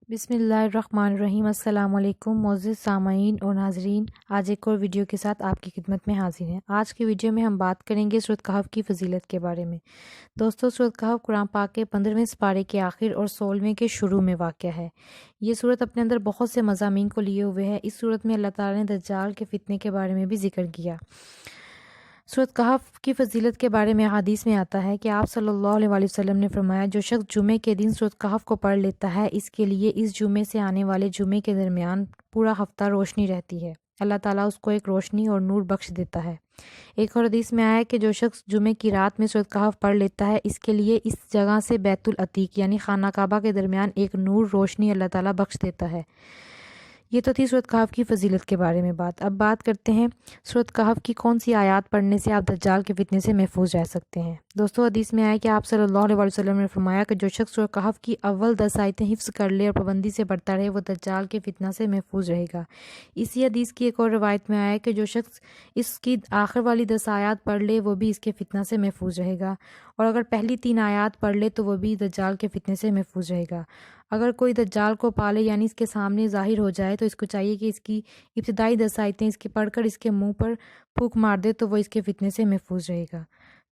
بسم اللہ الرحمن الرحیم۔ السلام علیکم معزز سامعین اور ناظرین، آج ایک اور ویڈیو کے ساتھ آپ کی خدمت میں حاضر ہیں۔ آج کی ویڈیو میں ہم بات کریں گے سورۃ کہف کی فضیلت کے بارے میں۔ دوستو، سورۃ کہف قرآن پاک کے 15ویں سپارے کے آخر اور 16ویں کے شروع میں واقع ہے۔ یہ سورت اپنے اندر بہت سے مضامین کو لیے ہوئے ہے۔ اس سورت میں اللہ تعالیٰ نے دجال کے فتنے کے بارے میں بھی ذکر کیا۔ سورۃ کہف کی فضیلت کے بارے میں حدیث میں آتا ہے کہ آپ صلی اللہ علیہ وسلم نے فرمایا، جو شخص جمعے کے دن سورۃ کہف کو پڑھ لیتا ہے، اس کے لیے اس جمعے سے آنے والے جمعے کے درمیان پورا ہفتہ روشنی رہتی ہے۔ اللہ تعالیٰ اس کو ایک روشنی اور نور بخش دیتا ہے۔ ایک اور حدیث میں آیا ہے کہ جو شخص جمعے کی رات میں سورۃ کہف پڑھ لیتا ہے، اس کے لیے اس جگہ سے بیت العتیق یعنی خانہ کعبہ کے درمیان ایک نور روشنی اللہ تعالیٰ بخش دیتا ہے۔ یہ تو تھی سورۃ کہف کی فضیلت کے بارے میں بات۔ اب بات کرتے ہیں سورۃ کہف کی کون سی آیات پڑھنے سے آپ دجال کے فتنے سے محفوظ رہ سکتے ہیں۔ دوستو، حدیث میں آیا کہ آپ صلی اللہ علیہ وسلم نے فرمایا کہ جو شخص سورۃ کہف کی اول 10 آیتیں حفظ کر لے اور پابندی سے پڑھتا رہے، وہ دجال کے فتنہ سے محفوظ رہے گا۔ اسی حدیث کی ایک اور روایت میں آیا ہے کہ جو شخص اس کی آخر والی 10 آیات پڑھ لے، وہ بھی اس کے فتنہ سے محفوظ رہے گا، اور اگر پہلی 3 آیات پڑھ لے تو وہ بھی دجال کے فتنے سے محفوظ رہے گا۔ اگر کوئی دجال کو پالے یعنی اس کے سامنے ظاہر ہو جائے تو اس کو چاہیے کہ اس کی ابتدائی 10 آیتیں اس کی پڑھ کر اس کے منہ پر پھونک مار دے، تو وہ اس کے فتنے سے محفوظ رہے گا۔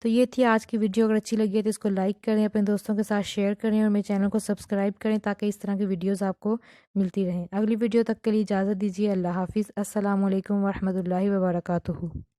تو یہ تھی آج کی ویڈیو۔ اگر اچھی لگی ہے تو اس کو لائک کریں، اپنے دوستوں کے ساتھ شیئر کریں اور میرے چینل کو سبسکرائب کریں تاکہ اس طرح کی ویڈیوز آپ کو ملتی رہیں۔ اگلی ویڈیو تک کے لیے اجازت دیجیے۔ اللہ حافظ۔ السلام علیکم ورحمۃ اللہ وبرکاتہ۔